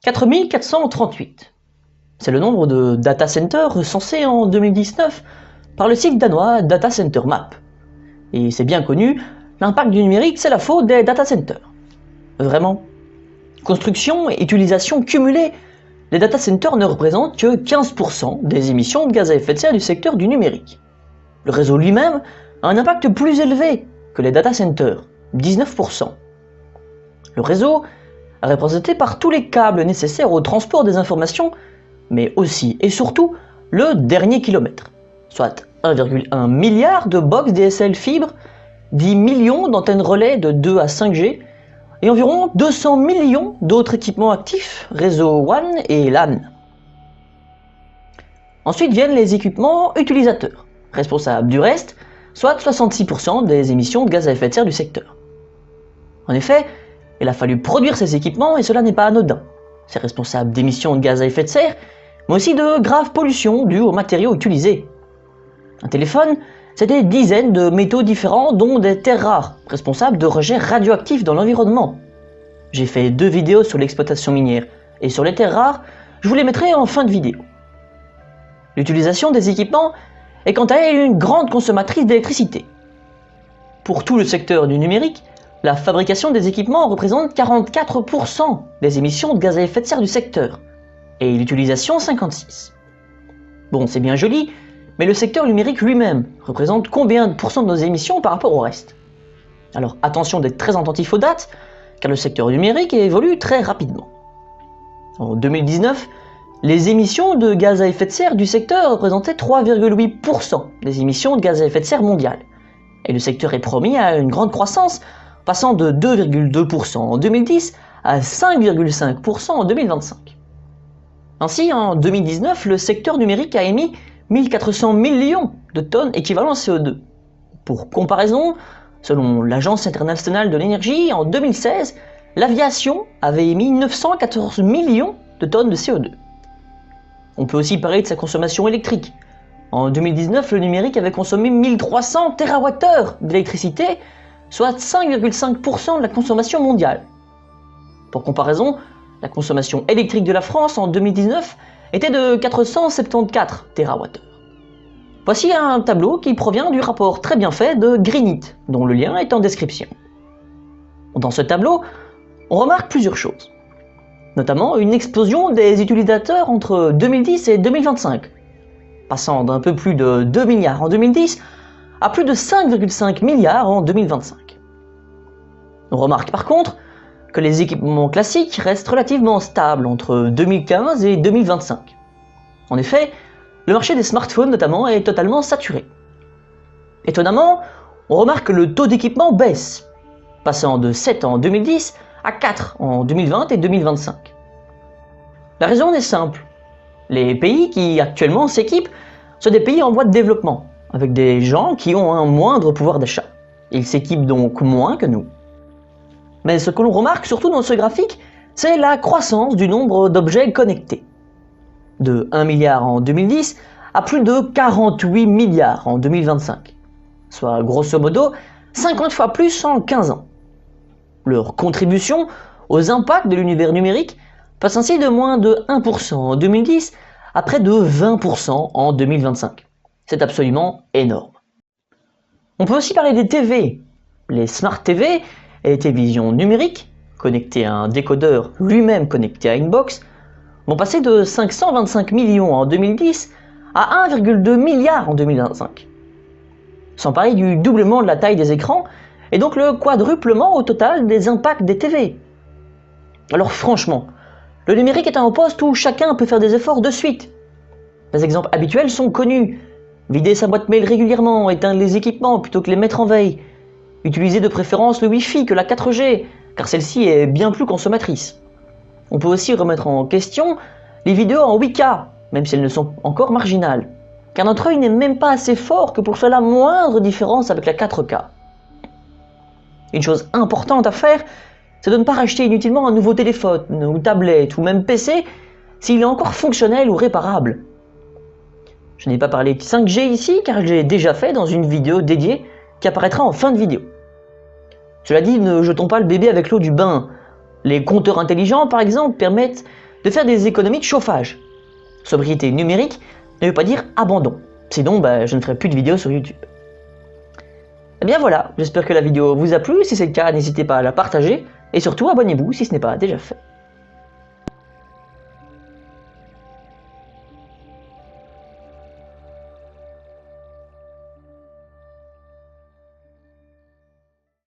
4438. C'est le nombre de data centers recensés en 2019 par le site danois Data Center Map. Et c'est bien connu, l'impact du numérique, c'est la faute des data centers. Vraiment. Construction et utilisation cumulées, les data centers ne représentent que 15% des émissions de gaz à effet de serre du secteur du numérique. Le réseau lui-même a un impact plus élevé que les data centers, 19%. Le réseau est représenté par tous les câbles nécessaires au transport des informations, mais aussi et surtout le dernier kilomètre, soit 1,1 milliard de box DSL fibre, 10 millions d'antennes relais de 2 à 5G, et environ 200 millions d'autres équipements actifs, réseau WAN et LAN. Ensuite viennent les équipements utilisateurs, responsables du reste, soit 66% des émissions de gaz à effet de serre du secteur. En effet, il a fallu produire ces équipements et cela n'est pas anodin. C'est responsable d'émissions de gaz à effet de serre, mais aussi de graves pollutions dues aux matériaux utilisés. Un téléphone, c'est des dizaines de métaux différents, dont des terres rares, responsables de rejets radioactifs dans l'environnement. J'ai fait 2 vidéos sur l'exploitation minière et sur les terres rares, je vous les mettrai en fin de vidéo. L'utilisation des équipements est quant à elle une grande consommatrice d'électricité. Pour tout le secteur du numérique, la fabrication des équipements représente 44% des émissions de gaz à effet de serre du secteur, et l'utilisation 56%. Bon, c'est bien joli, mais le secteur numérique lui-même représente combien de pourcents de nos émissions par rapport au reste? Alors attention d'être très attentif aux dates, car le secteur numérique évolue très rapidement. En 2019, les émissions de gaz à effet de serre du secteur représentaient 3,8% des émissions de gaz à effet de serre mondiales, et le secteur est promis à une grande croissance, passant de 2,2% en 2010 à 5,5% en 2025. Ainsi, en 2019, le secteur numérique a émis 1400 millions de tonnes équivalent CO2. Pour comparaison, selon l'Agence internationale de l'énergie, en 2016, l'aviation avait émis 914 millions de tonnes de CO2. On peut aussi parler de sa consommation électrique. En 2019, le numérique avait consommé 1300 TWh d'électricité, soit 5,5% de la consommation mondiale. Pour comparaison, la consommation électrique de la France en 2019 était de 474 TWh. Voici un tableau qui provient du rapport très bien fait de Greenit, dont le lien est en description. Dans ce tableau, on remarque plusieurs choses, notamment une explosion des utilisateurs entre 2010 et 2025, passant d'un peu plus de 2 milliards en 2010 à plus de 5,5 milliards en 2025. On remarque par contre que les équipements classiques restent relativement stables entre 2015 et 2025. En effet, le marché des smartphones notamment est totalement saturé. Étonnamment, on remarque que le taux d'équipement baisse, passant de 7 en 2010 à 4 en 2020 et 2025. La raison est simple. Les pays qui actuellement s'équipent sont des pays en voie de développement, avec des gens qui ont un moindre pouvoir d'achat. Ils s'équipent donc moins que nous. Mais ce que l'on remarque surtout dans ce graphique, c'est la croissance du nombre d'objets connectés. De 1 milliard en 2010 à plus de 48 milliards en 2025, soit grosso modo 50 fois plus en 15 ans. Leur contribution aux impacts de l'univers numérique passe ainsi de moins de 1% en 2010 à près de 20% en 2025. C'est absolument énorme. On peut aussi parler des TV. Les Smart TV et les télévisions numériques, connectées à un décodeur lui-même connecté à une box, vont passer de 525 millions en 2010 à 1,2 milliard en 2025. Sans parler du doublement de la taille des écrans et donc le quadruplement au total des impacts des TV. Alors franchement, le numérique est un poste où chacun peut faire des efforts de suite. Les exemples habituels sont connus. Vider sa boîte mail régulièrement, éteindre les équipements plutôt que les mettre en veille. Utiliser de préférence le Wi-Fi que la 4G, car celle-ci est bien plus consommatrice. On peut aussi remettre en question les vidéos en 8K, même si elles ne sont encore marginales, car notre œil n'est même pas assez fort que pour faire la moindre différence avec la 4K. Une chose importante à faire, c'est de ne pas racheter inutilement un nouveau téléphone, ou tablette, ou même PC, s'il est encore fonctionnel ou réparable. Je n'ai pas parlé de 5G ici, car je l'ai déjà fait dans une vidéo dédiée qui apparaîtra en fin de vidéo. Cela dit, ne jetons pas le bébé avec l'eau du bain. Les compteurs intelligents, par exemple, permettent de faire des économies de chauffage. Sobriété numérique ne veut pas dire abandon, sinon je ne ferai plus de vidéos sur YouTube. Et bien voilà, j'espère que la vidéo vous a plu, si c'est le cas n'hésitez pas à la partager, et surtout abonnez-vous si ce n'est pas déjà fait.